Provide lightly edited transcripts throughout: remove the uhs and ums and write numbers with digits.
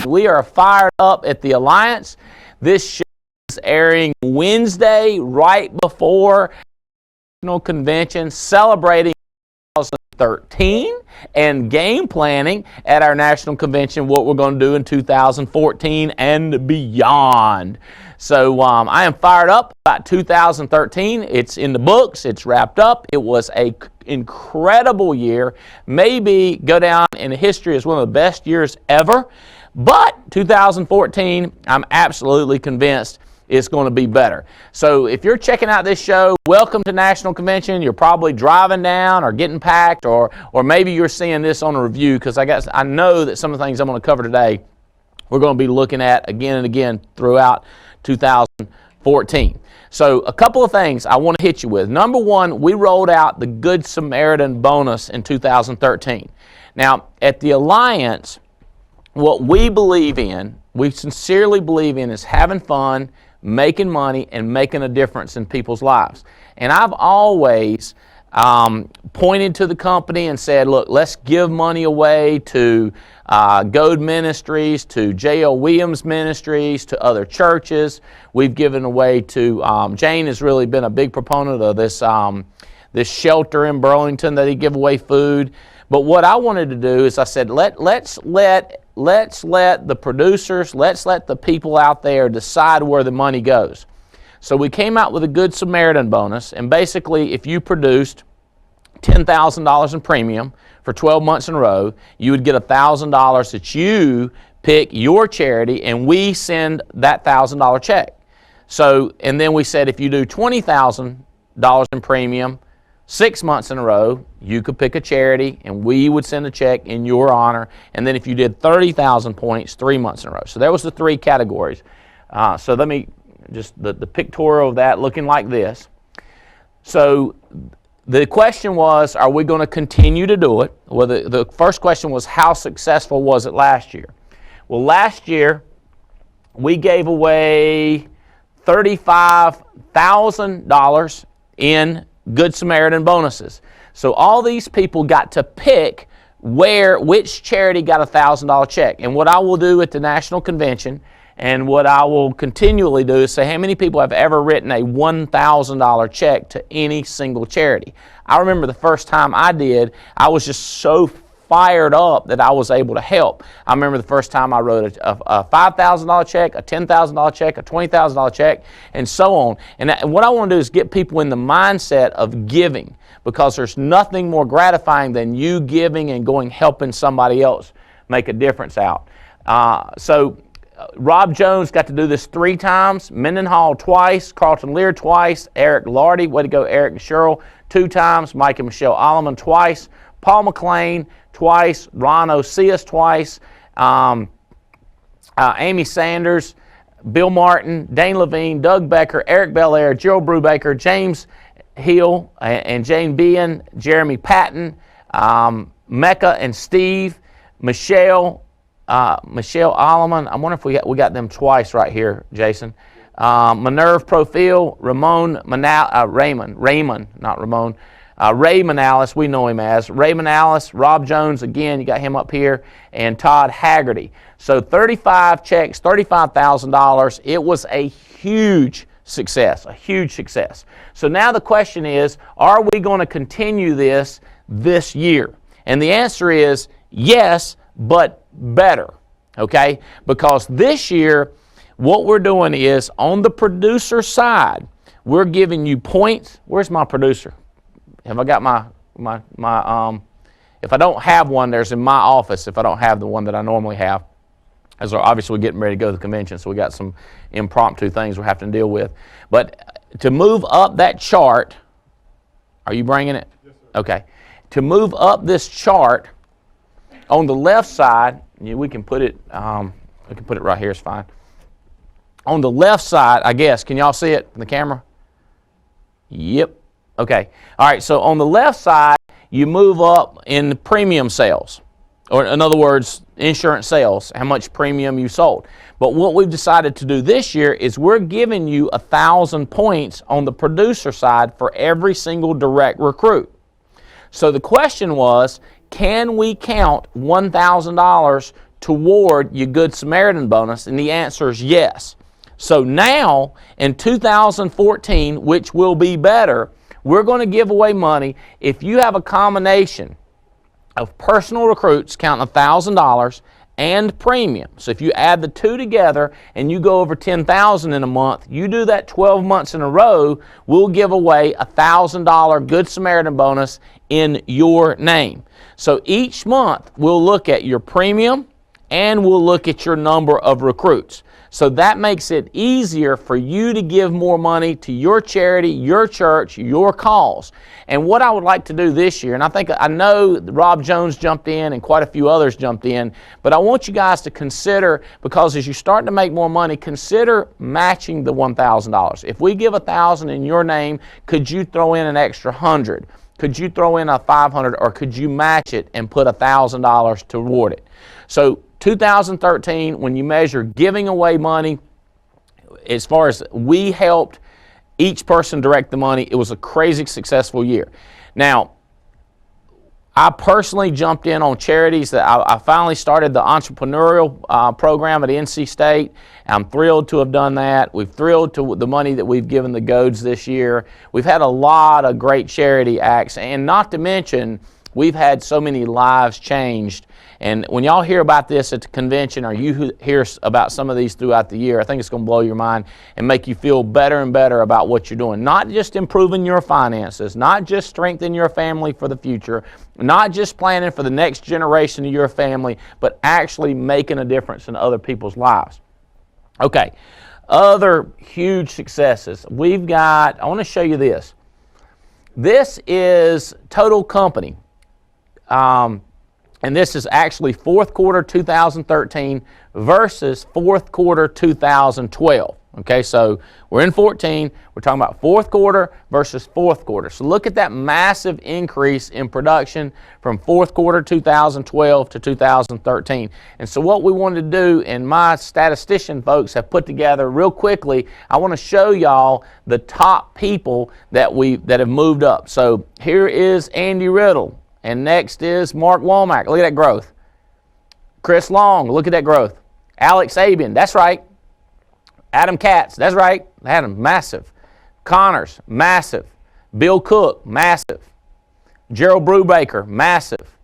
We are fired up at the Alliance. This show is airing Wednesday right before National Convention, celebrating 2013 and game planning at our National Convention, what we're going to do in 2014 and beyond. So I am fired up about 2013. It's in the books. It's wrapped up. It was an incredible year. Maybe go down in history as one of the best years ever. But 2014, I'm absolutely convinced it's going to be better. So if you're checking out this show, welcome to National Convention. You're probably driving down or getting packed, or maybe you're seeing this on a review, because I know that some of the things I'm going to cover today we're going to be looking at again and again throughout 2014. So a couple of things I want to hit you with. Number one, we rolled out the Good Samaritan bonus in 2013. Now, at the Alliance, what we believe in, we sincerely believe in, is having fun, making money, and making a difference in people's lives. And I've always pointed to the company and said, look, let's give money away to Goad Ministries, to J.L. Williams Ministries, to other churches. We've given away to, Jane has really been a big proponent of this shelter in Burlington that he give away food. But what I wanted to do is I said, let's let the producers, let's let the people out there decide where the money goes. So we came out with a Good Samaritan bonus, and basically if you produced $10,000 in premium for 12 months in a row, you would get $1,000 that you pick your charity, and we send that $1,000 check. So, and then we said if you do $20,000 in premium 6 months in a row, you could pick a charity and we would send a check in your honor. And then if you did 30,000 points 3 months in a row. So there was the three categories. So let me just, the pictorial of that looking like this. So the question was, are we going to continue to do it? Well, the first question was, how successful was it last year? Well, last year we gave away $35,000 in Good Samaritan bonuses. So all these people got to pick which charity got a $1,000 check. And what I will do at the National Convention, and what I will continually do, is say, how many people have ever written a $1,000 check to any single charity? I remember the first time I did, I was just so fired up that I was able to help. I remember the first time I wrote a $5,000 check, a $10,000 check, a $20,000 check, and so on. And what I want to do is get people in the mindset of giving, because there's nothing more gratifying than you giving and going helping somebody else make a difference out. Rob Jones got to do this 3 times, Mendenhall twice, Carlton Lear twice, Eric Lardy, way to go Eric and Cheryl, 2 times, Mike and Michelle Alleman twice, Paul McLean twice, Ron Osias twice, Amy Sanders, Bill Martin, Dane Levine, Doug Becker, Eric Belair, Gerald Brubaker, James Hill and Jane Bean, Jeremy Patton, Mecca and Steve, Michelle Alleman. I wonder if we got them twice right here, Jason. Minerve Profil, Ray Manalis, we know him as Ray Manalis, Rob Jones, again, you got him up here, and Todd Haggerty. So 35 checks, $35,000. It was a huge success, a huge success. So now the question is, are we going to continue this year? And the answer is yes, but better, okay? Because this year, what we're doing is, on the producer side, we're giving you points. Where's my producer? Have I got my if I don't have one, there's in my office if I don't have the one that I normally have. As obviously we're getting ready to go to the convention, so we got some impromptu things we're having to deal with. But to move up that chart, are you bringing it? Yes, sir. Okay. To move up this chart, on the left side, we can put it right here, it's fine. On the left side, I guess, can y'all see it in the camera? Yep. Okay. All right, so on the left side, you move up in premium sales, or in other words, insurance sales, how much premium you sold. But what we've decided to do this year is we're giving you 1,000 points on the producer side for every single direct recruit. So the question was, can we count $1,000 toward your Good Samaritan bonus? And the answer is yes. So now, in 2014, which will be better, we're going to give away money. If you have a combination of personal recruits counting $1,000 and premium, so if you add the two together and you go over $10,000 in a month, you do that 12 months in a row, we'll give away a $1,000 Good Samaritan bonus in your name. So each month we'll look at your premium and we'll look at your number of recruits. So that makes it easier for you to give more money to your charity, your church, your cause. And what I would like to do this year, and I know Rob Jones jumped in and quite a few others jumped in, but I want you guys to consider, because as you start to make more money, consider matching the $1,000. If we give $1,000 in your name, could you throw in an extra $100? Could you throw in a $500, or could you match it and put $1,000 toward it? So 2013, when you measure giving away money, as far as we helped each person direct the money, it was a crazy successful year. Now, I personally jumped in on charities. That I finally started the entrepreneurial program at NC State. I'm thrilled to have done that. We're thrilled to the money that we've given the Goads this year. We've had a lot of great charity acts, and not to mention, we've had so many lives changed. And when y'all hear about this at the convention, or you hear about some of these throughout the year, I think it's going to blow your mind and make you feel better and better about what you're doing. Not just improving your finances, not just strengthening your family for the future, not just planning for the next generation of your family, but actually making a difference in other people's lives. Okay, other huge successes. I want to show you this. This is total company. And this is actually fourth quarter 2013 versus fourth quarter 2012. Okay, so we're in 14. We're talking about fourth quarter versus fourth quarter. So look at that massive increase in production from fourth quarter 2012 to 2013. And so what we wanted to do, and my statistician folks have put together real quickly, I want to show y'all the top people that have moved up. So here is Andy Riddle. And next is Mark Womack. Look at that growth. Chris Long, look at that growth. Alex Abian, that's right. Adam Katz, that's right. Adam, massive. Connors, massive. Bill Cook, massive. Gerald Brubaker, massive.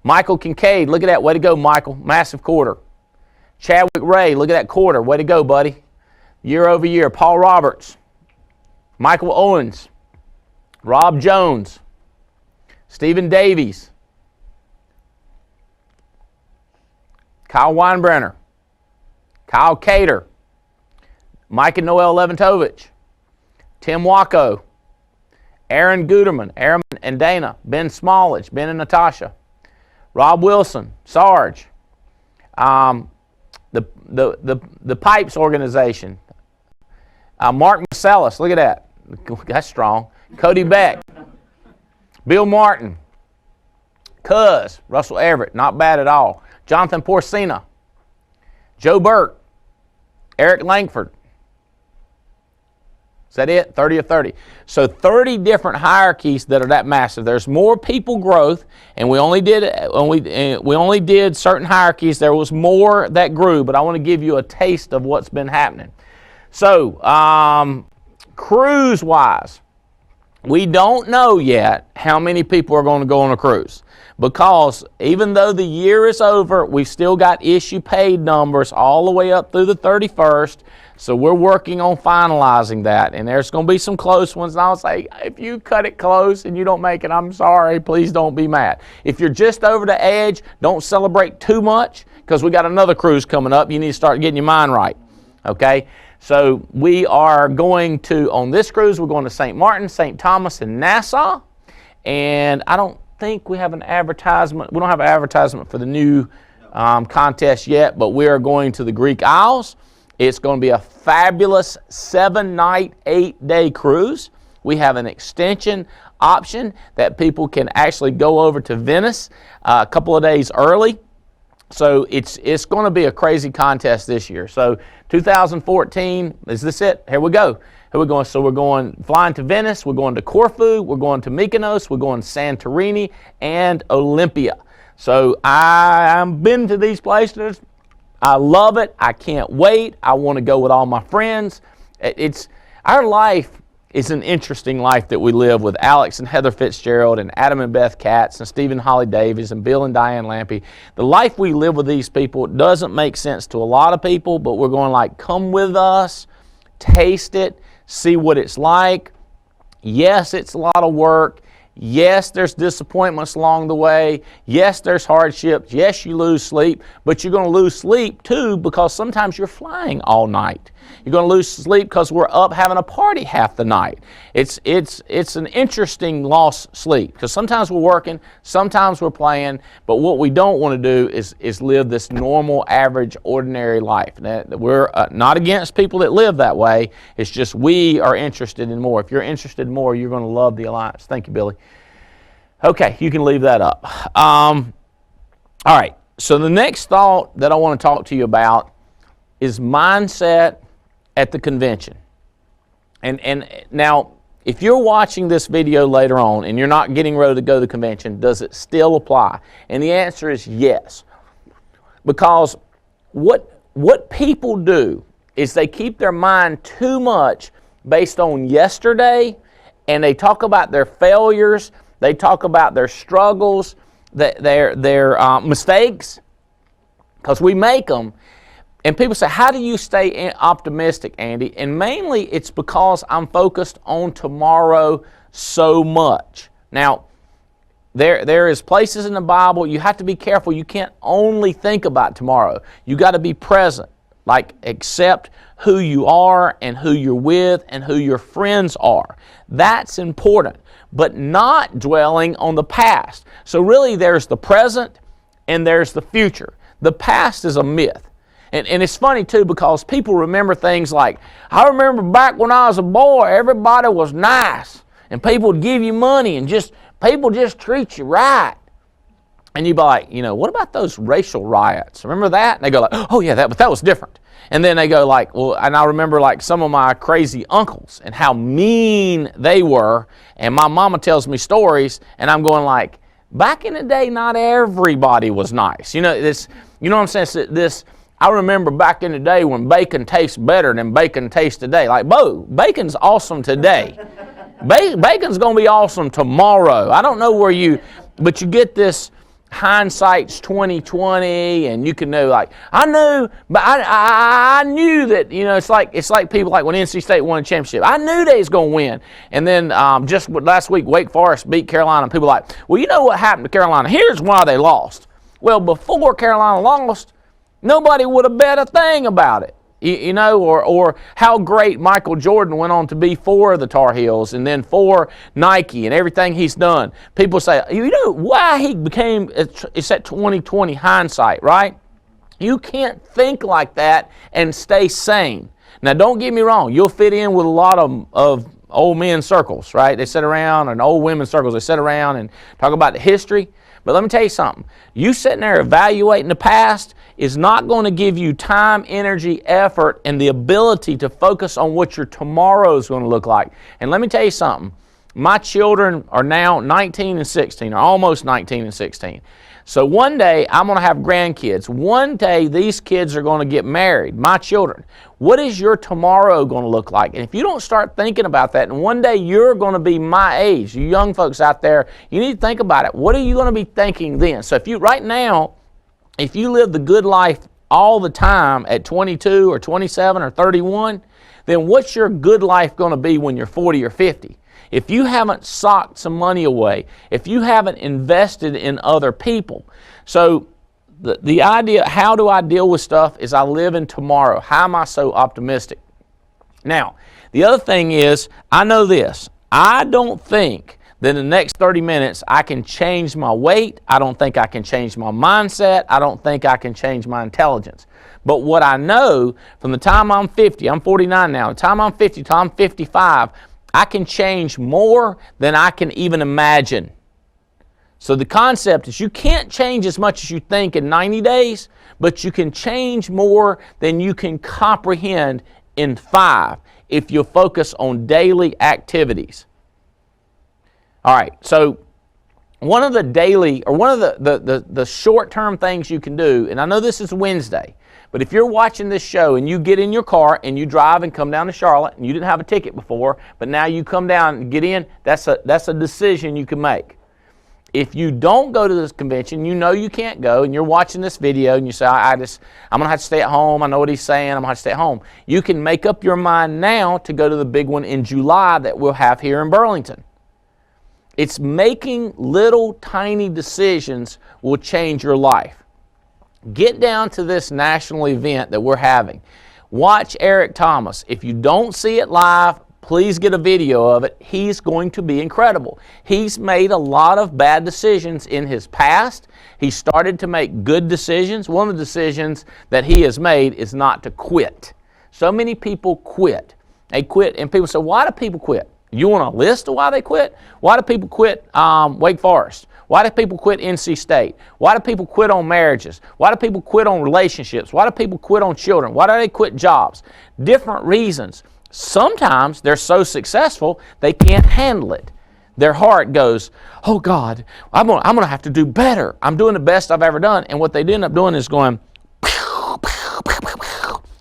Michael Kincaid, look at that. Way to go, Michael. Massive quarter. Chadwick Ray, look at that quarter. Way to go, buddy. Year over year. Paul Roberts. Michael Owens. Rob Jones. Stephen Davies, Kyle Weinbrenner, Kyle Cater, Mike and Noel Leventovich, Tim Wacko, Aaron Guterman, Aaron and Dana, Ben Smallage, Ben and Natasha, Rob Wilson, Sarge, the Pipes organization, Mark Marcellus, look at that, that's strong, Cody Beck, Bill Martin, Cuz, Russell Everett, not bad at all. Jonathan Porcina, Joe Burke, Eric Langford. Is that it? 30 of 30. So 30 different hierarchies that are that massive. There's more people growth, and we only did certain hierarchies. There was more that grew, but I want to give you a taste of what's been happening. So cruise-wise, we don't know yet how many people are going to go on a cruise, because even though the year is over, we've still got issue paid numbers all the way up through the 31st. So we're working on finalizing that, and there's going to be some close ones. And I'll say, if you cut it close and you don't make it, I'm sorry. Please don't be mad. If you're just over the edge, don't celebrate too much, because we got another cruise coming up. You need to start getting your mind right. Okay? So we are going to, on this cruise, we're going to St. Martin, St. Thomas, and Nassau. And I don't think we have an advertisement. We don't have an advertisement for the new contest yet, but we are going to the Greek Isles. It's going to be a fabulous 7-night, 8-day cruise. We have an extension option that people can actually go over to Venice a couple of days early. So it's going to be a crazy contest this year. So 2014, is this it? Here we go. Who are we going? So we're going flying to Venice, we're going to Corfu, we're going to Mykonos, we're going to Santorini, and Olympia. So I've been to these places. I love it. I can't wait. I want to go with all my friends. Our life is an interesting life that we live with Alex and Heather Fitzgerald and Adam and Beth Katz and Stephen Holly Davies and Bill and Diane Lampy. The life we live with these people doesn't make sense to a lot of people, but we're going like, come with us, taste it, see what it's like. Yes, it's a lot of work. Yes, there's disappointments along the way. Yes, there's hardships. Yes, you lose sleep, but you're going to lose sleep too because sometimes you're flying all night. You're going to lose sleep because we're up having a party half the night. It's an interesting lost sleep because sometimes we're working, sometimes we're playing, but what we don't want to do is live this normal, average, ordinary life. Now, we're not against people that live that way. It's just we are interested in more. If you're interested in more, you're going to love the Alliance. Thank you, Billy. Okay, you can leave that up. All right, so the next thought that I want to talk to you about is mindset at the convention. And now, if you're watching this video later on and you're not getting ready to go to the convention, does it still apply? And the answer is yes. Because what people do is they keep their mind too much based on yesterday, and they talk about their failures, they talk about their struggles, their mistakes, because we make them. And people say, how do you stay optimistic, Andy? And mainly it's because I'm focused on tomorrow so much. Now, there is places in the Bible, you have to be careful. You can't only think about tomorrow. You got to be present, like accept who you are and who you're with and who your friends are. That's important, but not dwelling on the past. So really there's the present and there's the future. The past is a myth. And it's funny too because people remember things like, I remember back when I was a boy, everybody was nice and people would give you money and people just treat you right. And you'd be like, what about those racial riots? Remember that? And they go like, oh yeah, but that was different. And then they go like, well, and I remember like some of my crazy uncles and how mean they were. And my mama tells me stories and I'm going like, back in the day, not everybody was nice. You know what I'm saying? I remember back in the day when bacon tastes better than bacon tastes today. Like, bacon's awesome today. Bacon's going to be awesome tomorrow. I don't know but you get this hindsight's 20/20, and you can know like, I knew, but I knew that, it's like people like when NC State won a championship. I knew they was going to win. And then just last week, Wake Forest beat Carolina, and people are like, well, you know what happened to Carolina? Here's why they lost. Well, before Carolina lost, nobody would have bet a thing about it, or how great Michael Jordan went on to be for the Tar Heels and then for Nike and everything he's done. People say, why he became, it's that 20/20 hindsight, right? You can't think like that and stay sane. Now, don't get me wrong. You'll fit in with a lot of old men's circles, right? They sit around, and old women's circles, they sit around and talk about the history. But let me tell you something. You sitting there evaluating the past is not going to give you time, energy, effort, and the ability to focus on what your tomorrow is going to look like. And let me tell you something. My children are now 19 and 16, or almost 19 and 16. So one day I'm going to have grandkids. One day these kids are going to get married, my children. What is your tomorrow going to look like? And if you don't start thinking about that, and one day you're going to be my age, you young folks out there, you need to think about it. What are you going to be thinking then? So if you live the good life all the time at 22 or 27 or 31, then what's your good life going to be when you're 40 or 50? If you haven't socked some money away, if you haven't invested in other people. So the idea, how do I deal with stuff, is I live in tomorrow. How am I so optimistic? Now, the other thing is, I know this. I don't think that in the next 30 minutes I can change my weight. I don't think I can change my mindset. I don't think I can change my intelligence. But what I know, from the time I'm 50, I'm 49 now, the time I'm 50 till I'm 55, I can change more than I can even imagine. So the concept is you can't change as much as you think in 90 days, but you can change more than you can comprehend in 5, if you focus on daily activities. All right, so one of the daily, or one of the short-term things you can do, and I know this is Wednesday, but if you're watching this show and you get in your car and you drive and come down to Charlotte, and you didn't have a ticket before, but now you come down and get in, that's a decision you can make. If you don't go to this convention, you know you can't go, and you're watching this video and you say, I'm going to have to stay at home, I know what he's saying, I'm going to have to stay at home. You can make up your mind now to go to the big one in July that we'll have here in Burlington. It's making little tiny decisions will change your life. Get down to this national event that we're having. Watch Eric Thomas. If you don't see it live, please get a video of it. He's going to be incredible. He's made a lot of bad decisions in his past. He started to make good decisions. One of the decisions that he has made is not to quit. So many people quit. They quit, and people say, why do people quit? You want a list of why they quit? Why do people quit Wake Forest? Why do people quit NC State? Why do people quit on marriages? Why do people quit on relationships? Why do people quit on children? Why do they quit jobs? Different reasons. Sometimes they're so successful they can't handle it. Their heart goes, oh God, I'm gonna have to do better. I'm doing the best I've ever done. And what they end up doing is going,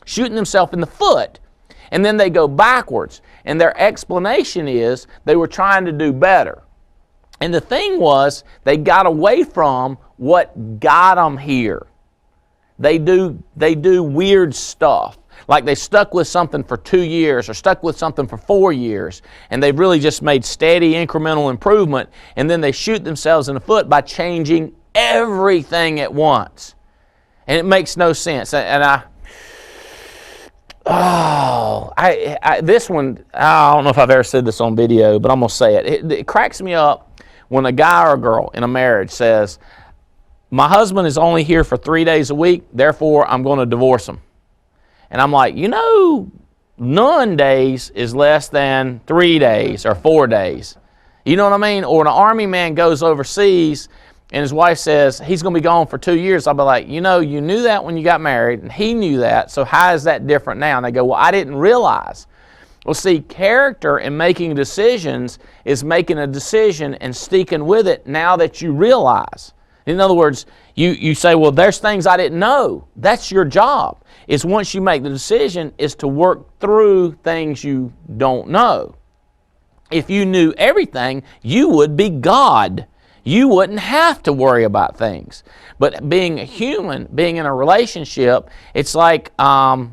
shooting themselves in the foot. And then they go backwards. And their explanation is they were trying to do better. And the thing was, they got away from what got them here. They do weird stuff. Like they stuck with something for 2 years or stuck with something for 4 years. And they've really just made steady incremental improvement. And then they shoot themselves in the foot by changing everything at once. And it makes no sense. And this one, I don't know if I've ever said this on video, but I'm going to say it. It cracks me up when a guy or a girl in a marriage says, my husband is only here for 3 days a week, therefore I'm going to divorce him. And I'm like, you know, none days is less than 3 days or 4 days. You know what I mean? Or an army man goes overseas and his wife says, he's going to be gone for 2 years. I'll be like, you know, you knew that when you got married, and he knew that, so how is that different now? And they go, well, I didn't realize. Well, see, character in making decisions is making a decision and sticking with it now that you realize. In other words, you say, well, there's things I didn't know. That's your job. Is once you make the decision is to work through things you don't know. If you knew everything, you would be God. You wouldn't have to worry about things. But being a human, being in a relationship, it's like now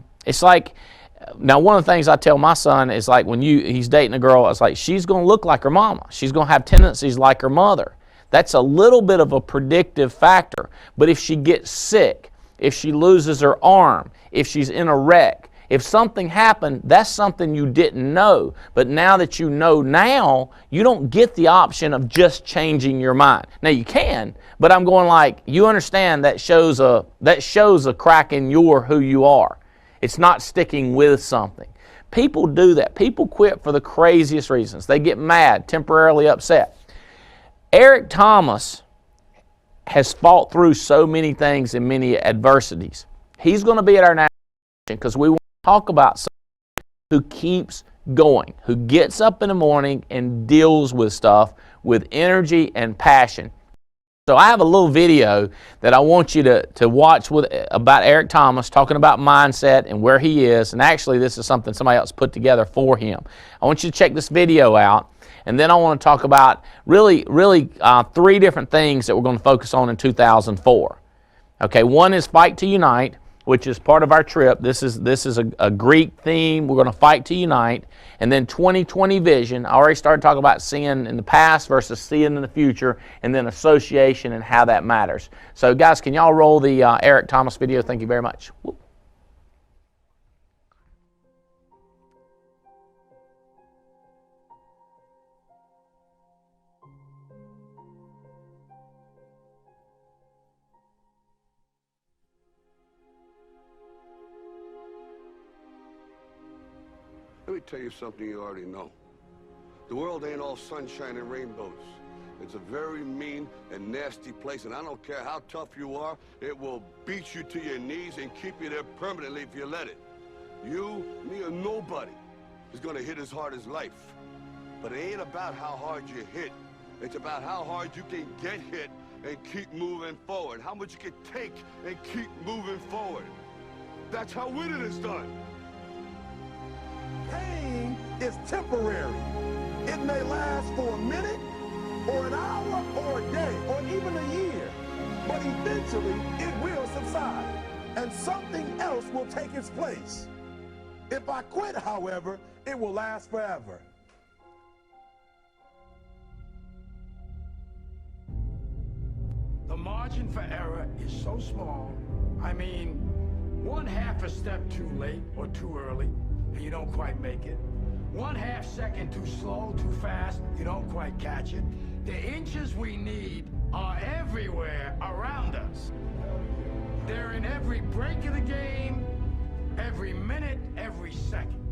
one of the things I tell my son is like when he's dating a girl, it's like she's going to look like her mama. She's going to have tendencies like her mother. That's a little bit of a predictive factor. But if she gets sick, if she loses her arm, if she's in a wreck, if something happened, that's something you didn't know. But now that you know now, you don't get the option of just changing your mind. Now you can, but I'm going like, you understand that shows a crack in who you are. It's not sticking with something. People do that. People quit for the craziest reasons. They get mad, temporarily upset. Eric Thomas has fought through so many things and many adversities. He's going to be at our national because we want to talk about someone who keeps going, who gets up in the morning and deals with stuff with energy and passion. So I have a little video that I want you to watch about Eric Thomas talking about mindset and where he is. And actually, this is something somebody else put together for him. I want you to check this video out. And then I want to talk about really 3 different things that we're going to focus on in 2004. Okay, one is Fight to Unite, which is part of our trip. This is a Greek theme. We're going to fight to unite. And then 2020 vision. I already started talking about seeing in the past versus seeing in the future, and then association and how that matters. So guys, can y'all roll the Eric Thomas video? Thank you very much. Whoop. Let me tell you something you already know. The world ain't all sunshine and rainbows. It's a very mean and nasty place, and I don't care how tough you are, it will beat you to your knees and keep you there permanently if you let it. You, me, or nobody is gonna hit as hard as life. But it ain't about how hard you hit. It's about how hard you can get hit and keep moving forward. How much you can take and keep moving forward. That's how winning is done. Pain is temporary. It may last for a minute, or an hour, or a day, or even a year. But eventually, it will subside, and something else will take its place. If I quit, however, it will last forever. The margin for error is so small. I mean, 1/2 a step too late or too early, and you don't quite make it. 1/2 second too slow, too fast, you don't quite catch it. The inches we need are everywhere around us. They're in every break of the game, every minute, every second.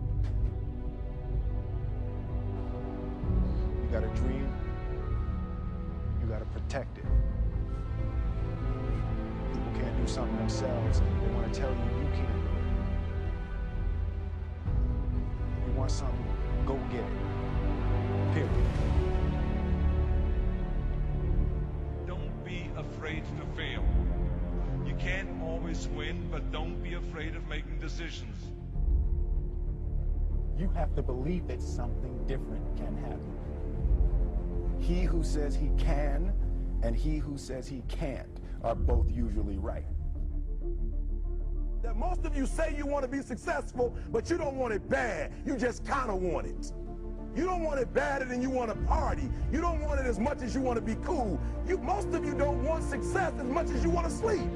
You got a dream, you got to protect it. People can't do something themselves. They want to tell you you can't do it. You want something, go get it. Period. Don't be afraid to fail. You can't always win, but don't be afraid of making decisions. You have to believe that something different can happen. He who says he can and he who says he can't are both usually right. That most of you say you want to be successful, but you don't want it bad. You just kind of want it. You don't want it badder than you want to party. You don't want it as much as you want to be cool. Most of you don't want success as much as you want to sleep.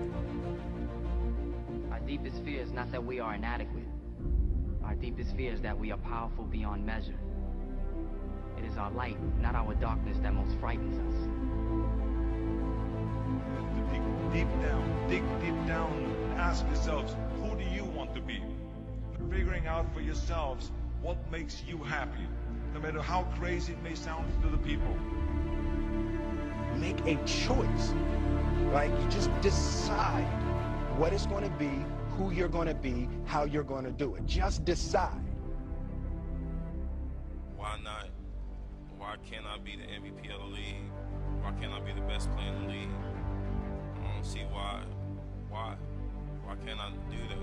Our deepest fear is not that we are inadequate. Our deepest fear is that we are powerful beyond measure. It is our light, not our darkness, that most frightens us. Dig deep down, and ask yourselves, who do you want to be? Figuring out for yourselves what makes you happy, no matter how crazy it may sound to the people. Make a choice. Like, you just decide what it's going to be, who you're going to be, how you're going to do it. Just decide. Why not? Why can't I be the MVP of the league? Why can't I be the best player in the league? I don't see why. Why can't I do that?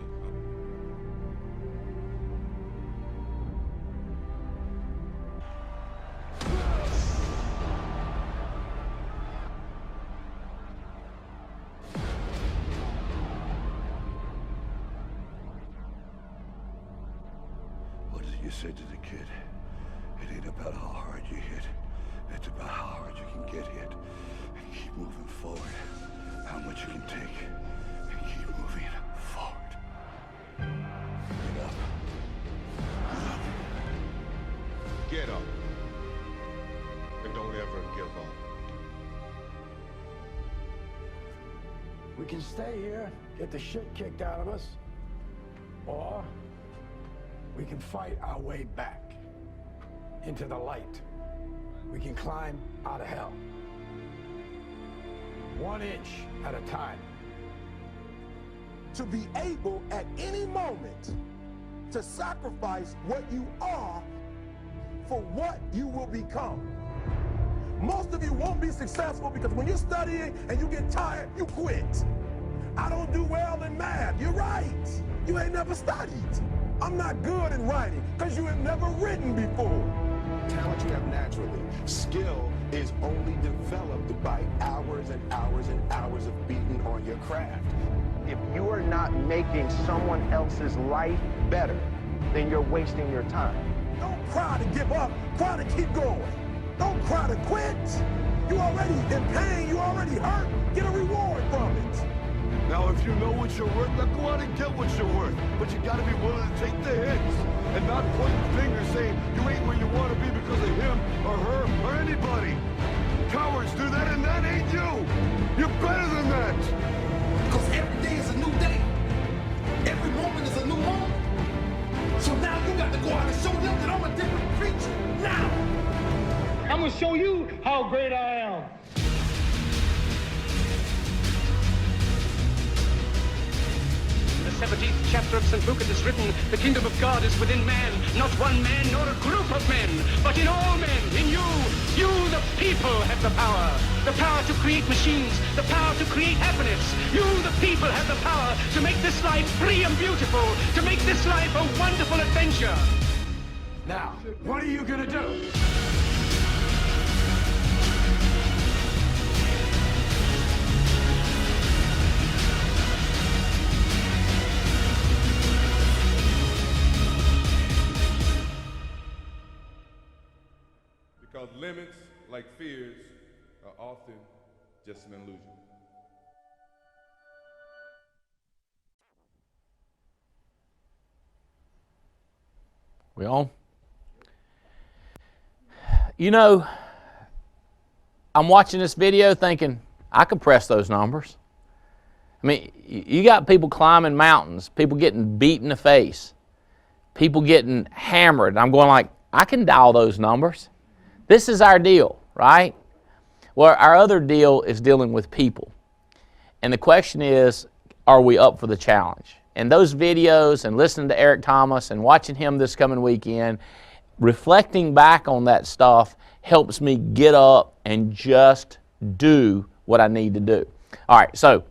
What did you say to the kid? It ain't about how hard you hit. It's about how hard you can get hit and keep moving forward. How much you can take and keep moving forward. Get up. Get up. And don't ever give up. We can stay here, get the shit kicked out of us, or we can fight our way back into the light. We can climb out of hell. 1 inch at a time. To be able at any moment to sacrifice what you are for what you will become. Most of you won't be successful because when you're studying and you get tired, you quit. I don't do well in math. You're right. You ain't never studied. I'm not good in writing because you have never written before. Talent you have naturally. Skill is only developed by hours and hours and hours of beating on your craft. If you are not making someone else's life better, then you're wasting your time. Don't cry to give up. Cry to keep going. Don't cry to quit. You already in pain. You already hurt. Get a reward from it. Now, if you know what you're worth, now go out and get what you're worth. But you gotta be willing to take the hits and not point fingers saying you ain't where you want to be because of him or her or anybody. Cowards do that, and that ain't you. You're better than that. Because every day is a new day. Every moment is a new moment. So now you got to go out and show them that I'm a different creature. Now! I'm going to show you how great I am. This 17th chapter of St. Luke it is written, the kingdom of God is within man, not one man nor a group of men, but in all men, in you. You, the people, have the power. The power to create machines, the power to create happiness. You, the people, have the power to make this life free and beautiful, to make this life a wonderful adventure. Now, what are you gonna do? Because limits, like fears, are often just an illusion. We on? You know, I'm watching this video thinking, I could press those numbers. I mean, you got people climbing mountains, people getting beat in the face, people getting hammered. I'm going like, I can dial those numbers. This is our deal, right? Well, our other deal is dealing with people. And the question is, are we up for the challenge? And those videos and listening to Eric Thomas and watching him this coming weekend, reflecting back on that stuff helps me get up and just do what I need to do. All right, so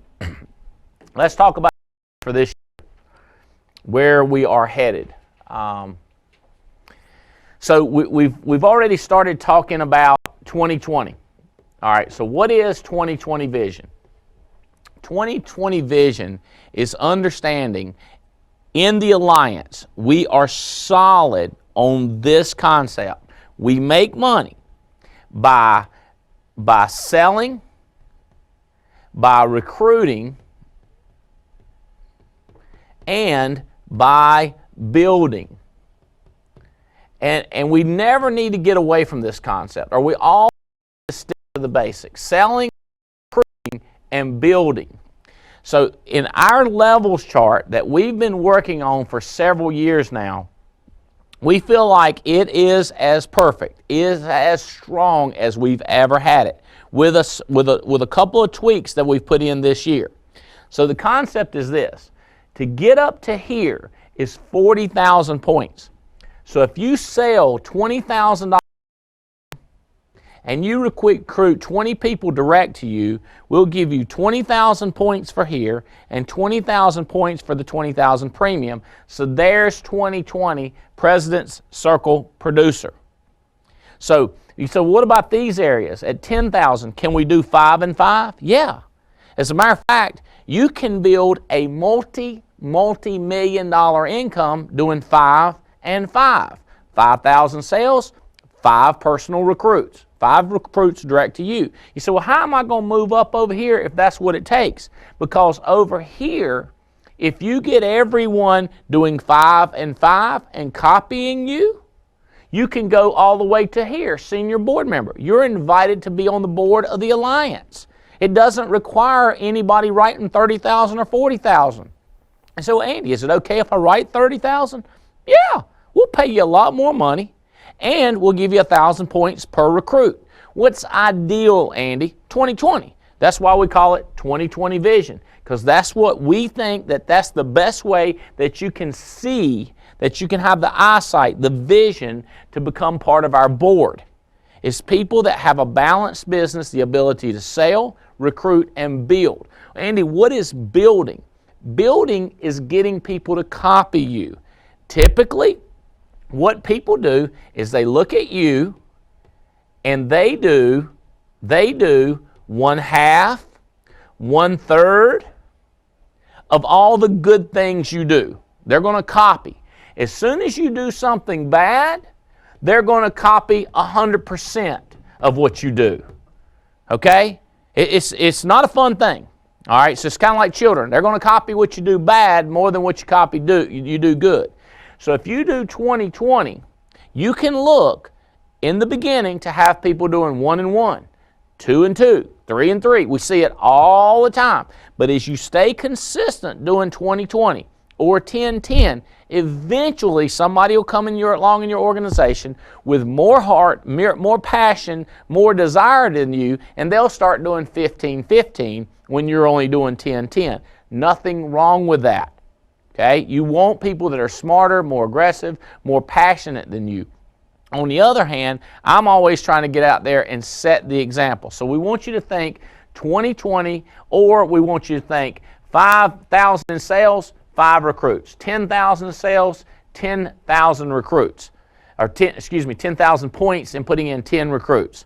let's talk about for this year, where we are headed. So we've already started talking about 2020. All right, so what is 2020 vision? 2020 vision is understanding in the alliance we are solid on this concept. We make money by selling, by recruiting, and by building. And we never need to get away from this concept, or we all need to stick to the basics: selling, recruiting, and building. So in our levels chart that we've been working on for several years now, we feel like it is as perfect, is as strong as we've ever had it, with a couple of tweaks that we've put in this year. So the concept is this: to get up to here is 40,000 points. So if you sell $20,000 and you recruit 20 people direct to you, we'll give you 20,000 points for here and 20,000 points for the 20,000 premium. So there's 2020 President's Circle Producer. So you say, what about these areas? At 10,000, can we do 5 and 5? Yeah. As a matter of fact, you can build a multi-million-dollar income doing 5 and 5. 5,000 sales, 5 personal recruits. 5 recruits direct to you. You say, well, how am I going to move up over here if that's what it takes? Because over here, if you get everyone doing 5 and 5 and copying you, you can go all the way to here, senior board member. You're invited to be on the board of the alliance. It doesn't require anybody writing 30,000 or 40,000. And so, Andy, is it okay if I write 30,000? Yeah, we'll pay you a lot more money, and we'll give you 1,000 points per recruit. What's ideal, Andy? 2020. That's why we call it 2020 vision, because that's what we think that's the best way that you can see, that you can have the eyesight, the vision to become part of our board. It's people that have a balanced business, the ability to sell, recruit, and build. Andy, what is building? Building is getting people to copy you. Typically, what people do is they look at you and they do 1/2, 1/3 of all the good things you do. They're going to copy. As soon as you do something bad, they're going to copy 100% of what you do. Okay? It's not a fun thing. All right? So it's kind of like children. They're going to copy what you do bad more than what you do good. So if you do 2020, you can look in the beginning to have people doing 1 and 1, 2 and 2, 3 and 3. We see it all the time. But as you stay consistent doing 2020 or 10-10, eventually somebody will come along in your organization with more heart, more passion, more desire than you, and they'll start doing 15-15 when you're only doing 10-10. Nothing wrong with that. Okay? You want people that are smarter, more aggressive, more passionate than you. On the other hand, I'm always trying to get out there and set the example. So we want you to think 2020, or we want you to think 5,000 in sales, 5 recruits. 10,000 in sales, 10,000 recruits. Or 10,000 points and putting in 10 recruits.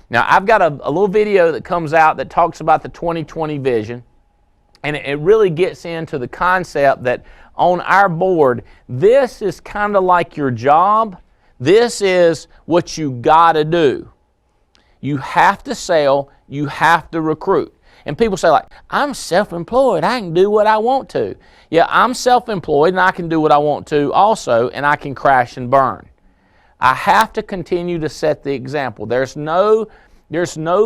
Now, I've got a little video that comes out that talks about the 2020 vision. And it really gets into the concept that on our board, this is kind of like your job. This is what you got to do. You have to sell. You have to recruit. And people say, like, I'm self-employed. I can do what I want to. Yeah, I'm self-employed and I can do what I want to also, and I can crash and burn. I have to continue to set the example. There's no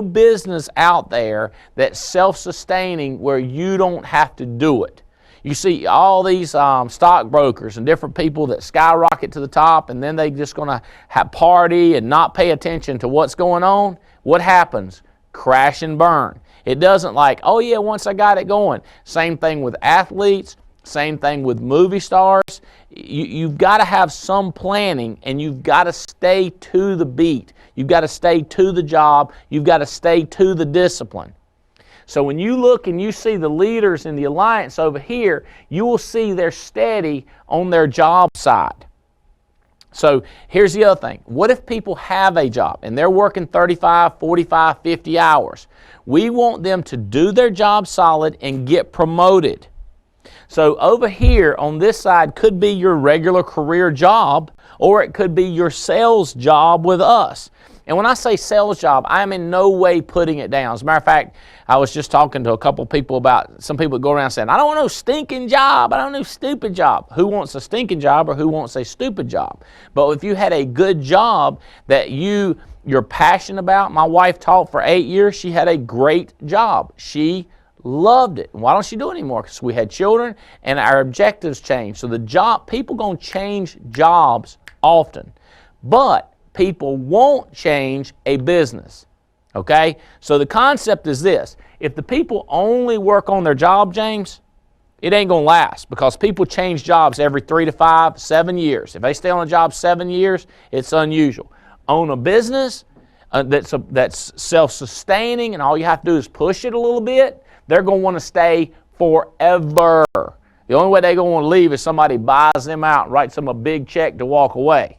business out there that's self-sustaining where you don't have to do it. You see all these stockbrokers and different people that skyrocket to the top, and then they just going to have party and not pay attention to what's going on. What happens? Crash and burn. It doesn't like, oh yeah, once I got it going. Same thing with athletes. Same thing with movie stars. You've got to have some planning, and you've got to stay to the beat. You've got to stay to the job. You've got to stay to the discipline. So when you look and you see the leaders in the alliance over here, you will see they're steady on their job side. So here's the other thing. What if people have a job and they're working 35, 45, 50 hours? We want them to do their job solid and get promoted. So over here on this side could be your regular career job, or it could be your sales job with us. And when I say sales job, I am in no way putting it down. As a matter of fact, I was just talking to a couple people about, some people go around saying, I don't want no stinking job. I don't want no stupid job. Who wants a stinking job, or who wants a stupid job? But if you had a good job that you're passionate about, my wife taught for 8 years. She had a great job. She loved it. Why don't she do it anymore? Because we had children and our objectives changed. So the job, people going to change jobs often. But people won't change a business. Okay? So the concept is this. If the people only work on their job, James, it ain't going to last, because people change jobs every 3 to 5, 7 years. If they stay on a job 7 years, it's unusual. Own a business that's self-sustaining, and all you have to do is push it a little bit, they're going to want to stay forever. The only way they're going to want to leave is somebody buys them out and writes them a big check to walk away.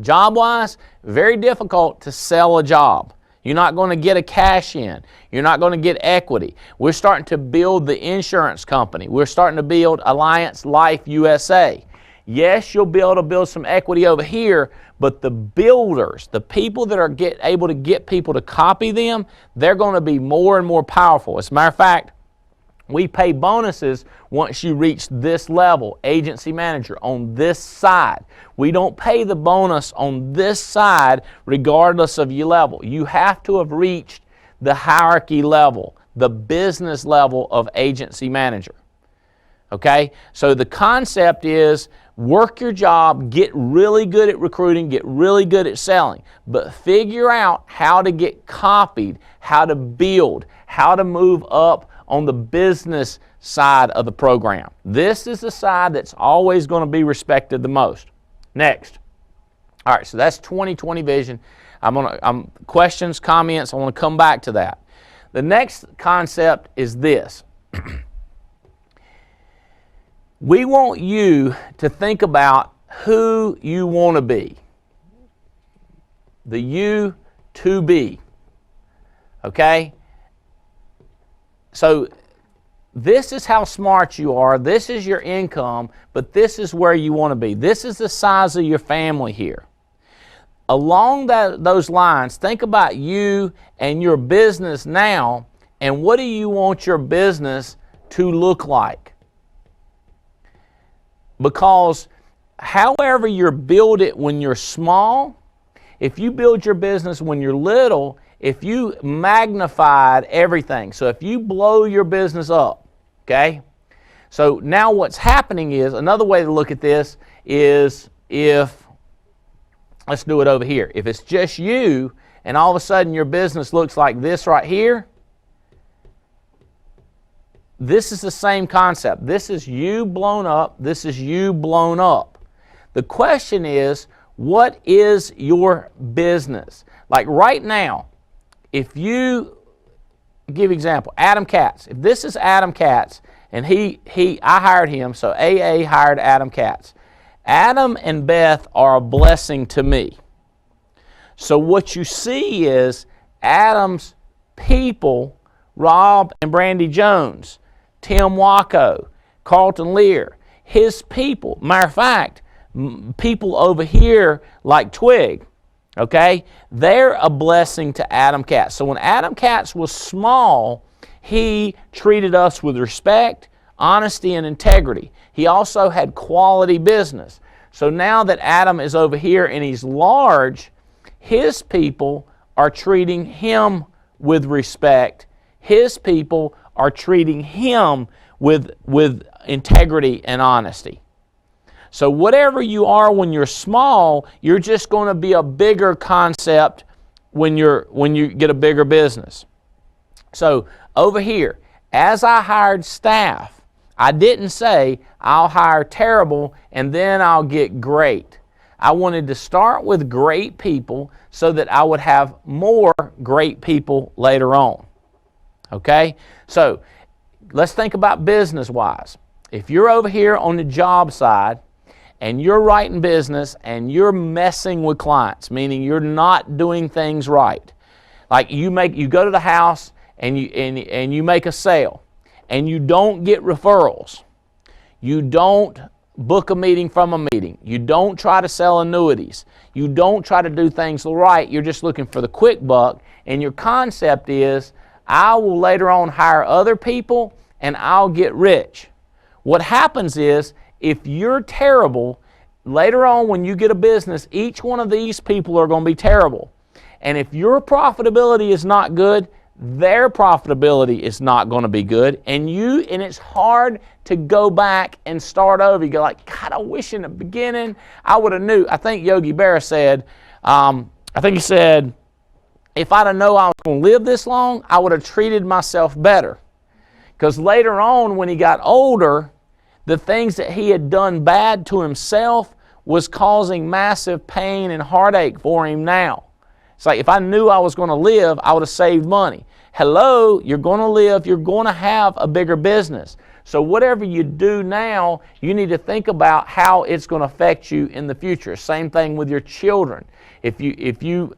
Job-wise, very difficult to sell a job. You're not going to get a cash in. You're not going to get equity. We're starting to build the insurance company. We're starting to build Alliance Life USA. Yes, you'll be able to build some equity over here, but the builders, the people that are able to get people to copy them, they're going to be more and more powerful. As a matter of fact, we pay bonuses once you reach this level, agency manager, on this side. We don't pay the bonus on this side regardless of your level. You have to have reached the hierarchy level, the business level of agency manager. Okay? So the concept is work your job, get really good at recruiting, get really good at selling, but figure out how to get copied, how to build, how to move up on the business side of the program. This is the side that's always going to be respected the most. Next. All right, so that's 2020 vision. Questions, comments, I want to come back to that. The next concept is this. We want you to think about who you want to be. The you to be. Okay? So this is how smart you are. This is your income, but this is where you want to be. This is the size of your family here. Along those lines, think about you and your business now, and what do you want your business to look like? Because however you build it when you're small, if you build your business when you're little, if you magnified everything, so if you blow your business up, okay? So now what's happening is, another way to look at this is let's do it over here. If it's just you and all of a sudden your business looks like this right here, this is the same concept. This is you blown up. This is you blown up. The question is, what is your business? Like right now, if you give example, Adam Katz. If this is Adam Katz, and I hired him, so AA hired Adam Katz. Adam and Beth are a blessing to me. So what you see is Adam's people, Rob and Brandy Jones, Tim Wacko, Carlton Lear, his people. Matter of fact, people over here like Twig, okay, they're a blessing to Adam Katz. So when Adam Katz was small, he treated us with respect, honesty, and integrity. He also had quality business. So now that Adam is over here and he's large, his people are treating him with respect. His people are treating him with integrity and honesty. So whatever you are when you're small, you're just going to be a bigger concept when you get a bigger business. So over here, as I hired staff, I didn't say I'll hire terrible and then I'll get great. I wanted to start with great people so that I would have more great people later on. Okay? So let's think about business-wise. If you're over here on the job side and you're writing business and you're messing with clients, meaning you're not doing things right, like you go to the house and you make a sale and you don't get referrals, you don't book a meeting from a meeting, you don't try to sell annuities, you don't try to do things right, you're just looking for the quick buck, and your concept is, I will later on hire other people and I'll get rich. What happens is, if you're terrible, later on when you get a business, each one of these people are going to be terrible. And if your profitability is not good, their profitability is not going to be good. And it's hard to go back and start over. You go like, God, I wish in the beginning I would have knew. I think Yogi Berra said, he said, if I'd have known I was going to live this long, I would have treated myself better. Because later on when he got older, the things that he had done bad to himself was causing massive pain and heartache for him now. It's like if I knew I was going to live, I would have saved money. Hello, you're going to live, you're going to have a bigger business. So whatever you do now, you need to think about how it's going to affect you in the future. Same thing with your children.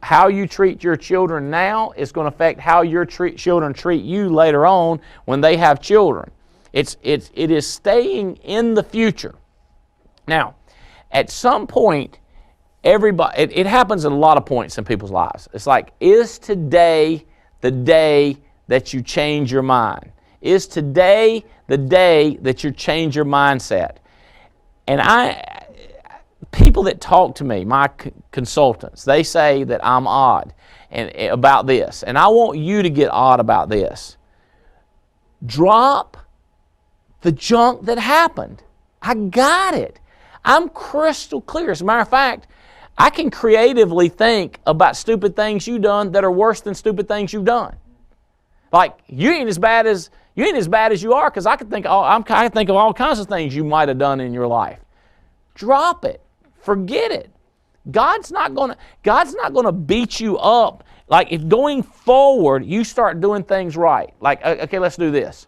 How you treat your children now is going to affect how your children treat you later on when they have children. It is staying in the future. Now, at some point, it happens at a lot of points in people's lives. It's like, is today the day that you change your mind? Is today the day that you change your mindset? And people that talk to me, my consultants, they say that I'm odd about this. And I want you to get odd about this. Drop the junk that happened. I got it. I'm crystal clear. As a matter of fact, I can creatively think about stupid things you've done that are worse than stupid things you've done. Like, you ain't as bad as you are, because I can think of all kinds of things you might have done in your life. Drop it. Forget it. God's not gonna beat you up. Like, if going forward you start doing things right. Like, okay, let's do this.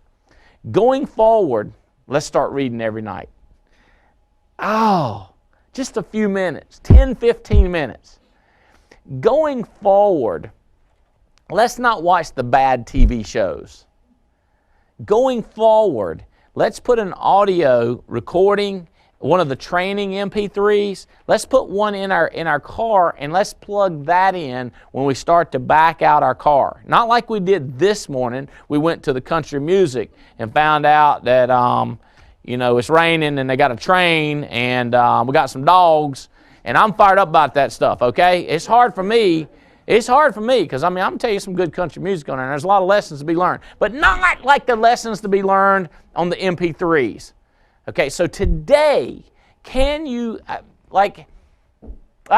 Going forward, let's start reading every night. Oh, just a few minutes, 10, 15 minutes. Going forward, let's not watch the bad TV shows. Going forward, let's put an audio recording, one of the training MP3s. Let's put one in our car and let's plug that in when we start to back out our car. Not like we did this morning. We went to the country music and found out that it's raining and they got a train and we got some dogs, and I'm fired up about that stuff, okay? It's hard for me because, I'm going to tell you some good country music on there, and there's a lot of lessons to be learned, but not like the lessons to be learned on the MP3s. Okay, so today, I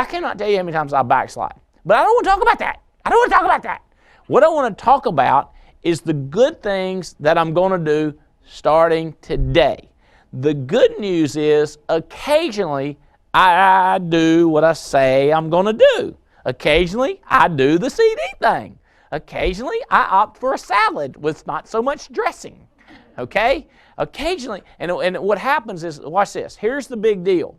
cannot tell you how many times I backslide, but I don't want to talk about that. What I want to talk about is the good things that I'm going to do starting today. The good news is occasionally I do what I say I'm going to do. Occasionally I do the CD thing. Occasionally I opt for a salad with not so much dressing. Okay? Occasionally, and what happens is, watch this, here's the big deal.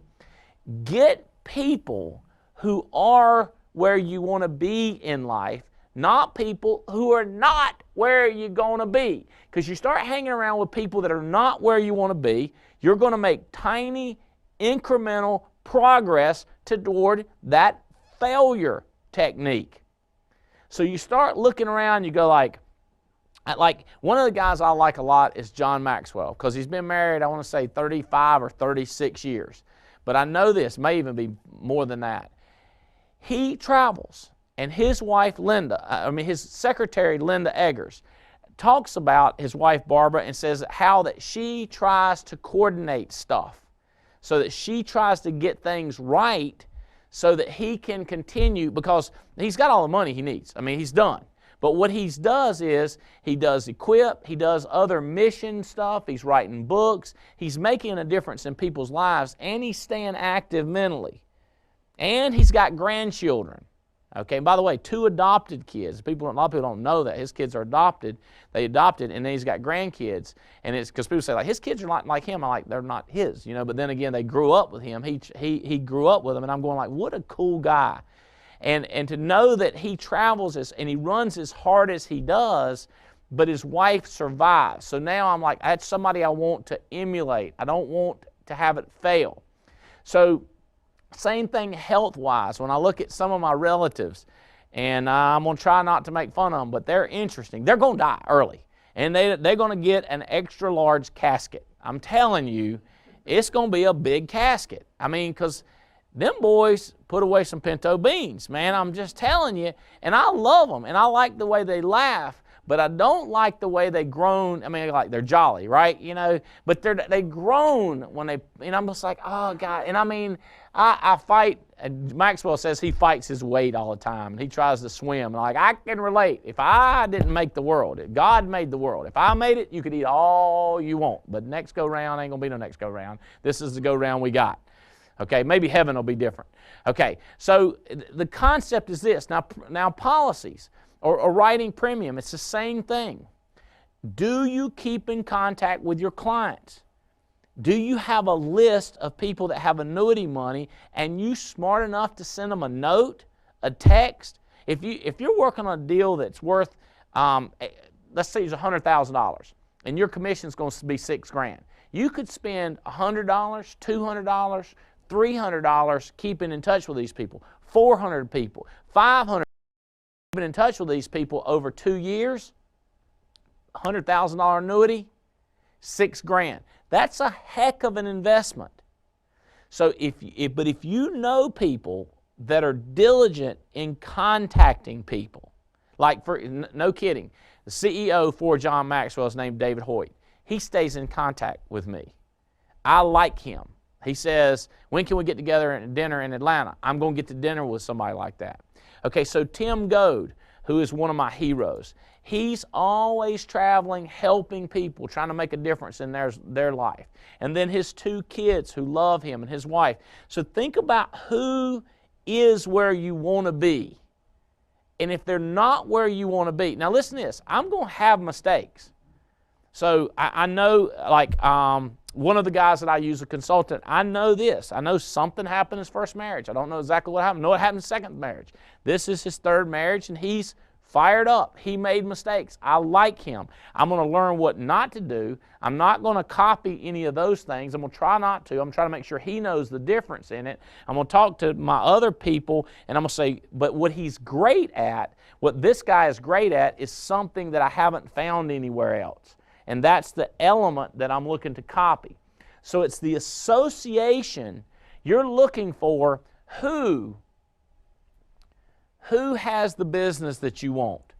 Get people who are where you want to be in life, not people who are not where you're going to be. Because you start hanging around with people that are not where you want to be, you're going to make tiny, incremental progress toward that failure technique. So you start looking around, you go like one of the guys I like a lot is John Maxwell, because he's been married, I want to say 35 or 36 years. But I know this, may even be more than that. He travels, and his wife his secretary Linda Eggers talks about his wife Barbara and says how that she tries to coordinate stuff so that she tries to get things right so that he can continue, because he's got all the money he needs. I mean, he's done. But what he does is he does equip, he does other mission stuff, he's writing books, he's making a difference in people's lives, and he's staying active mentally. And he's got grandchildren. Okay, and by the way, 2 adopted kids. A lot of people don't know that. His kids are adopted. They adopted, and then he's got grandkids. And it's because people say, like, his kids are not like him. I'm like, they're not his, you know. But then again, they grew up with him. He grew up with them, and I'm going like, what a cool guy. And to know that he travels and he runs as hard as he does, but his wife survives. So now I'm like, that's somebody I want to emulate. I don't want to have it fail. So same thing health-wise. When I look at some of my relatives, and I'm going to try not to make fun of them, but they're interesting. They're going to die early, and they're going to get an extra large casket. I'm telling you, it's going to be a big casket. I mean, because them boys put away some pinto beans, man. I'm just telling you. And I love them, and I like the way they laugh, but I don't like the way they groan. I mean, like, they're jolly, right? You know, but they groan when they, and I'm just like, oh, God. And I mean, I fight. Maxwell says he fights his weight all the time, and he tries to swim. And like, I can relate. If I didn't make the world, if God made the world, if I made it, you could eat all you want. But next go-round ain't going to be no next go-round. This is the go-round we got. Okay, maybe heaven will be different. Okay, so the concept is this. Now policies or writing premium, it's the same thing. Do you keep in contact with your clients? Do you have a list of people that have annuity money, and you smart enough to send them a note, a text? If you're working on a deal that's worth, let's say it's $100,000, and your commission is going to be $6,000, you could spend $100, $200, $300 keeping in touch with these people, 400 people, 500 keeping in touch with these people over 2 years, $100,000 annuity, $6,000. That's a heck of an investment. So if you know people that are diligent in contacting people, like no kidding, the CEO for John Maxwell is named David Hoyt. He stays in contact with me. I like him. He says, when can we get together at dinner in Atlanta? I'm going to get to dinner with somebody like that. Okay, so Tim Goad, who is one of my heroes, he's always traveling, helping people, trying to make a difference in their life. And then his 2 kids who love him and his wife. So think about who is where you want to be. And if they're not where you want to be. Now listen to this. I'm going to have mistakes. So I know, like, one of the guys that I use, a consultant, I know this. I know something happened in his first marriage. I don't know exactly what happened. I know it happened in his second marriage. This is his 3rd marriage, and he's fired up. He made mistakes. I like him. I'm going to learn what not to do. I'm not going to copy any of those things. I'm going to try not to. I'm trying to make sure he knows the difference in it. I'm going to talk to my other people, and I'm going to say, but what he's great at, what this guy is great at, is something that I haven't found anywhere else. And that's the element that I'm looking to copy. So it's the association. You're looking for who has the business that you want?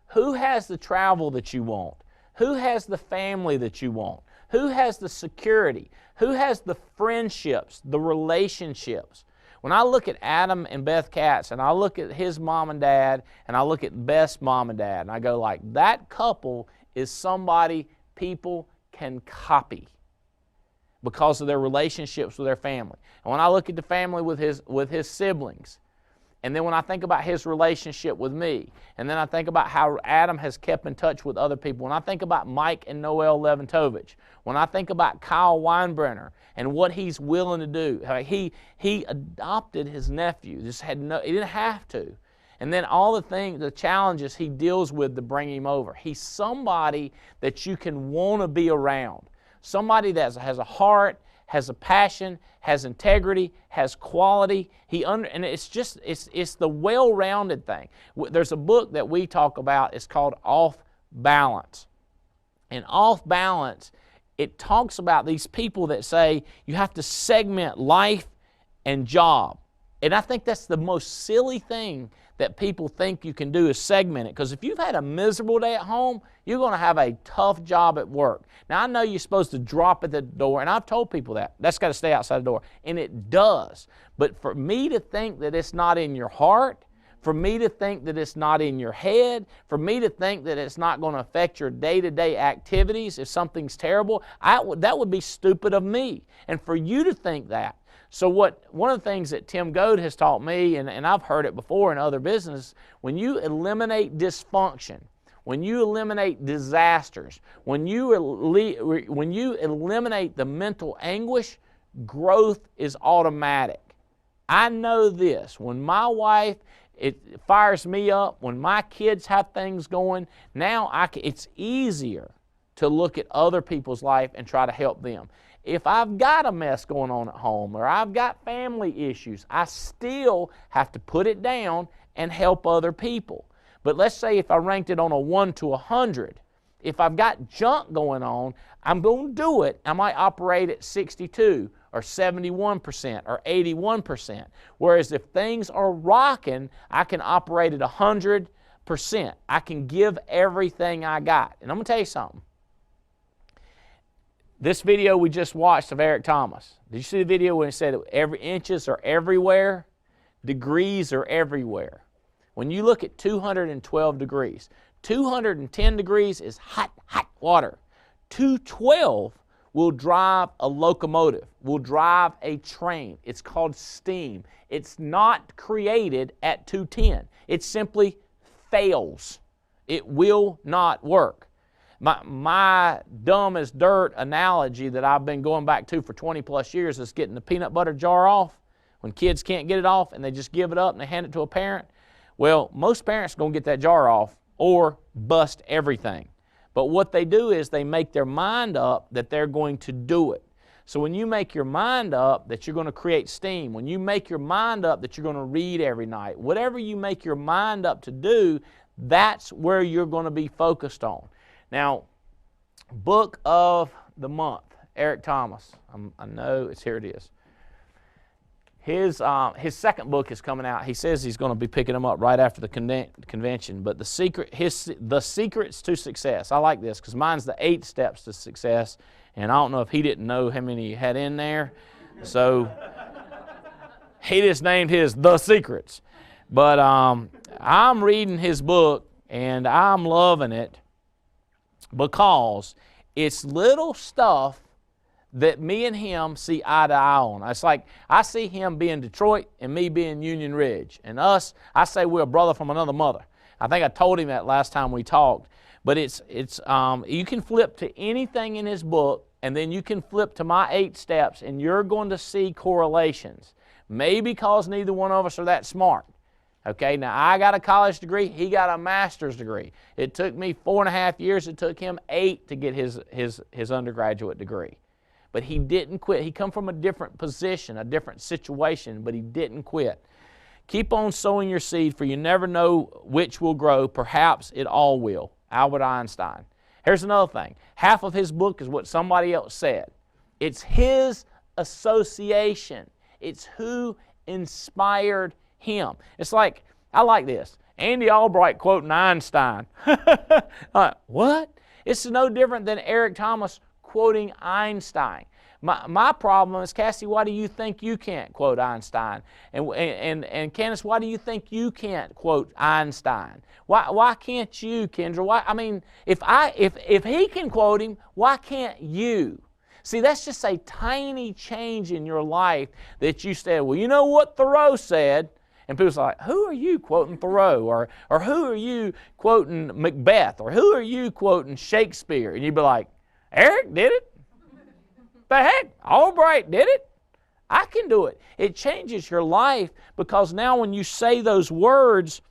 Who has the travel that you want? Who has the family that you want? Who has the security? Who has the friendships, the relationships? When I look at Adam and Beth Katz, and I look at his mom and dad, and I look at Beth's mom and dad, and I go like, that couple is somebody people can copy because of their relationships with their family. And when I look at the family with his siblings, and then when I think about his relationship with me, and then I think about how Adam has kept in touch with other people, when I think about Mike and Noel Leventovich, when I think about Kyle Weinbrenner and what he's willing to do, he adopted his nephew, he didn't have to. And then all the challenges he deals with to bring him over. He's somebody that you can want to be around. Somebody that has a heart, has a passion, has integrity, has quality. And it's the well-rounded thing. There's a book that we talk about. It's called Off Balance. And Off Balance, it talks about these people that say you have to segment life and job. And I think that's the most silly thing that people think you can do is segment it. Because if you've had a miserable day at home, you're going to have a tough job at work. Now, I know you're supposed to drop at the door, and I've told people that's got to stay outside the door, and it does. But for me to think that it's not in your heart, for me to think that it's not in your head, for me to think that it's not going to affect your day-to-day activities if something's terrible, that would be stupid of me. And for you to think that. So one of the things that Tim Goad has taught me, and I've heard it before in other businesses, when you eliminate dysfunction, when you eliminate disasters, when you eliminate the mental anguish, growth is automatic. I know this. When my wife, it fires me up, when my kids have things going, now it's easier to look at other people's life and try to help them. If I've got a mess going on at home or I've got family issues, I still have to put it down and help other people. But let's say if I ranked it on a 1 to 100, if I've got junk going on, I'm going to do it. I might operate at 62 or 71% or 81%. Whereas if things are rocking, I can operate at 100%. I can give everything I got. And I'm going to tell you something. This video we just watched of Eric Thomas. Did you see the video when he said inches are everywhere? Degrees are everywhere. When you look at 212 degrees, 210 degrees is hot, hot water. 212 will drive a locomotive, will drive a train. It's called steam. It's not created at 210. It simply fails. It will not work. My dumb as dirt analogy that I've been going back to for 20 plus years is getting the peanut butter jar off. When kids can't get it off and they just give it up and they hand it to a parent, well, most parents are going to get that jar off or bust everything. But what they do is they make their mind up that they're going to do it. So when you make your mind up that you're going to create steam, when you make your mind up that you're going to read every night, whatever you make your mind up to do, that's where you're going to be focused on. Now, book of the month, Eric Thomas. I know here it is. His second book is coming out. He says he's going to be picking them up right after the convention. But the secrets to success. I like this because mine's the 8 steps to success, and I don't know if he didn't know how many he had in there, so he just named his The Secrets. But I'm reading his book and I'm loving it because it's little stuff that me and him see eye to eye on. It's like I see him being Detroit and me being Union Ridge. And us, I say we're a brother from another mother. I think I told him that last time we talked. But you can flip to anything in his book, and then you can flip to my 8 steps, and you're going to see correlations. Maybe because neither one of us are that smart. Okay, now I got a college degree, he got a master's degree. It took me 4.5 years, it took him 8 to get his undergraduate degree. But he didn't quit. He come from a different position, a different situation, but he didn't quit. Keep on sowing your seed, for you never know which will grow. Perhaps it all will. Albert Einstein. Here's another thing. Half of his book is what somebody else said. It's his association. It's who inspired him. It's like, I like this. Andy Albright quoting Einstein. What? It's no different than Eric Thomas quoting Einstein. My problem is, Cassie, why do you think you can't quote Einstein? And Candace, why do you think you can't quote Einstein? Why can't you, Kendra? Why? I mean, if he can quote him, why can't you? See, that's just a tiny change in your life that you said, well, you know what Thoreau said? And people's like, who are you quoting Thoreau? Or who are you quoting Macbeth? Or who are you quoting Shakespeare? And you'd be like, Eric did it. The heck, Albright did it. I can do it. It changes your life because now when you say those words,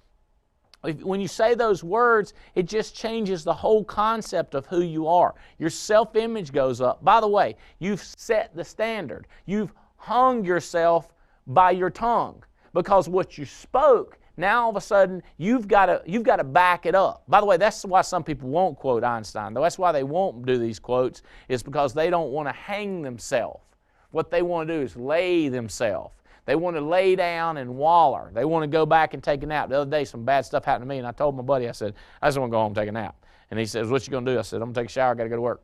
it just changes the whole concept of who you are. Your self-image goes up. By the way, you've set the standard. You've hung yourself by your tongue because what you spoke, now all of a sudden you've got to back it up. By the way, that's why some people won't quote Einstein. That's why they won't do these quotes, is because they don't want to hang themselves. What they want to do is lay themselves. They want to lay down and waller. They want to go back and take a nap. The other day, some bad stuff happened to me, and I told my buddy, I said, I just want to go home and take a nap. And he says, what you going to do? I said, I'm going to take a shower. I got to go to work.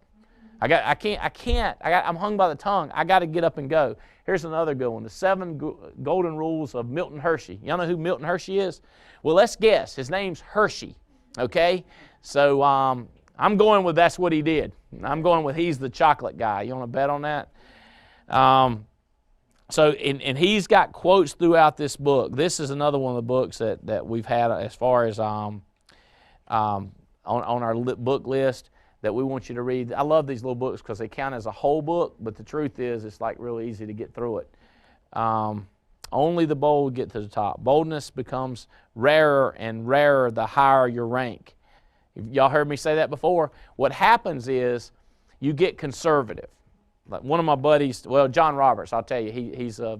I'm hung by the tongue. I got to get up and go. Here's another good one, the 7 golden rules of Milton Hershey. Y'all know who Milton Hershey is? Well, let's guess. His name's Hershey, okay? So I'm going with that's what he did. I'm going with he's the chocolate guy. You want to bet on that? And he's got quotes throughout this book. This is another one of the books that we've had as far as on our book list that we want you to read. I love these little books because they count as a whole book, but the truth is it's like really easy to get through it. Only the bold get to the top. Boldness becomes rarer and rarer the higher your rank. Y'all heard me say that before. What happens is you get conservative. Like one of my buddies, well, John Roberts, I'll tell you, he's a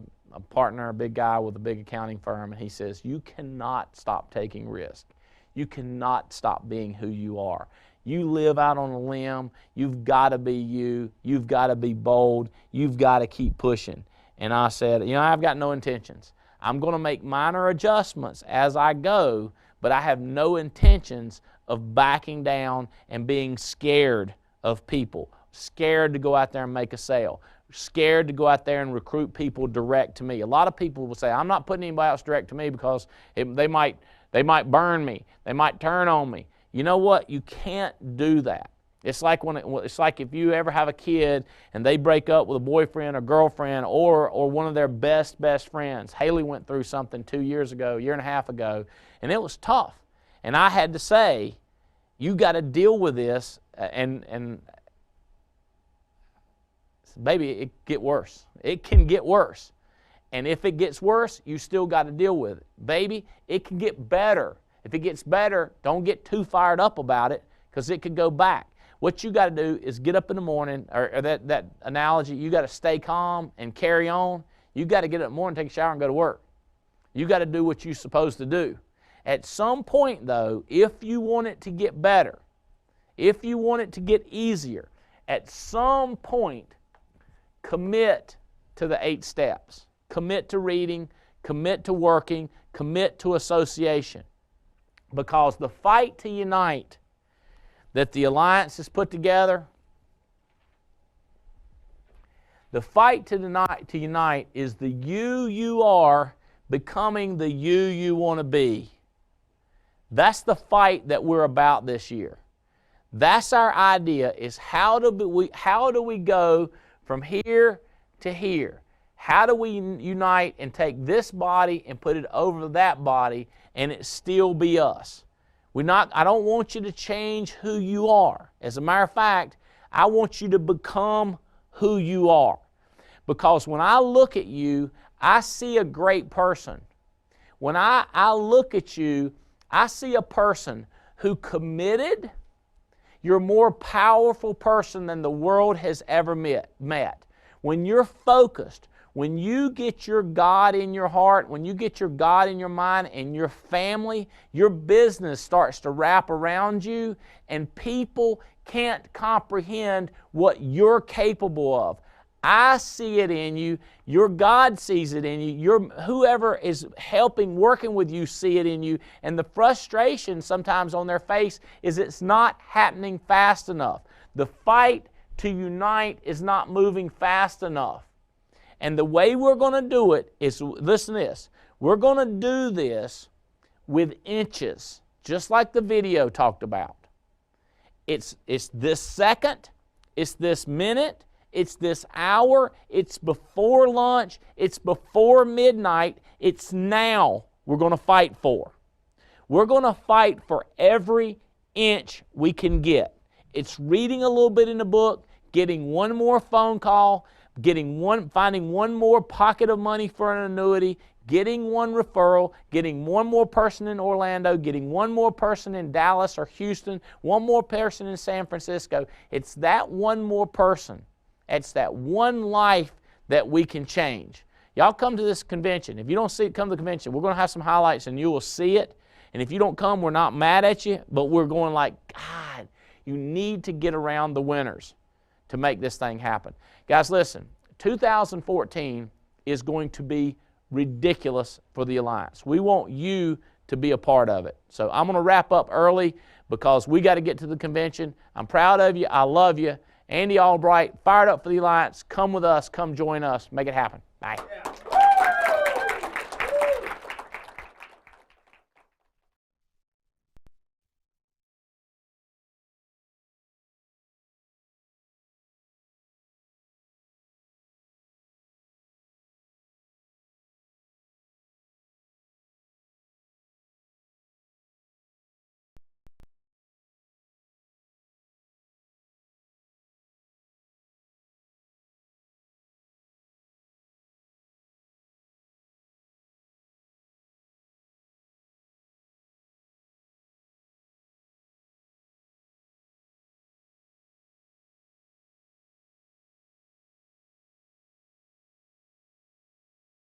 partner, a big guy with a big accounting firm, and he says, you cannot stop taking risk. You cannot stop being who you are. You live out on a limb. You've got to be you. You've got to be bold. You've got to keep pushing. And I said, I've got no intentions. I'm going to make minor adjustments as I go, but I have no intentions of backing down and being scared of people, scared to go out there and make a sale, scared to go out there and recruit people direct to me. A lot of people will say, I'm not putting anybody else direct to me because they might burn me. They might turn on me. You know what? You can't do that. It's like if you ever have a kid and they break up with a boyfriend or girlfriend or one of their best friends. Haley went through something 2 years ago, a year and a half ago, and it was tough. And I had to say, you got to deal with this, and baby, it get worse. It can get worse. And if it gets worse, you still got to deal with it. Baby, it can get better. If it gets better, don't get too fired up about it because it could go back. What you got to do is get up in the morning, or that analogy, you got to stay calm and carry on. You got to get up in the morning, take a shower, and go to work. You got to do what you're supposed to do. At some point, though, if you want it to get better, if you want it to get easier, at some point, commit to the 8 steps. Commit to reading, commit to working, commit to association. Because the fight to unite that the Alliance has put together, the fight to unite is the you are becoming the you want to be. That's the fight that we're about this year. That's our idea, is how do we go from here to here? How do we unite and take this body and put it over that body and it still be us? I don't want you to change who you are. As a matter of fact, I want you to become who you are. Because when I look at you, I see a great person. When I look at you, I see a person who committed. You're a more powerful person than the world has ever met. When you're focused, when you get your God in your heart, when you get your God in your mind and your family, your business starts to wrap around you and people can't comprehend what you're capable of. I see it in you. Your God sees it in you. Whoever is helping, working with you, see it in you. And the frustration sometimes on their face is it's not happening fast enough. The fight to unite is not moving fast enough. And the way we're going to do it is, listen to this, we're going to do this with inches, just like the video talked about. It's this second, it's this minute, it's this hour, it's before lunch, it's before midnight, it's now we're going to fight for. We're going to fight for every inch we can get. It's reading a little bit in the book, getting one more phone call, finding one more pocket of money for an annuity, getting one referral, getting one more person in Orlando, getting one more person in Dallas or Houston, one more person in San Francisco. It's that one more person. It's that one life that we can change. Y'all come to this convention. If you don't see it, come to the convention. We're going to have some highlights and you will see it. And if you don't come, we're not mad at you, but we're going like, God, you need to get around the winners to make this thing happen. Guys, listen, 2014 is going to be ridiculous for the Alliance. We want you to be a part of it. So I'm going to wrap up early because we got to get to the convention. I'm proud of you. I love you. Andy Albright, fired up for the Alliance. Come with us. Come join us. Make it happen. Bye. Yeah.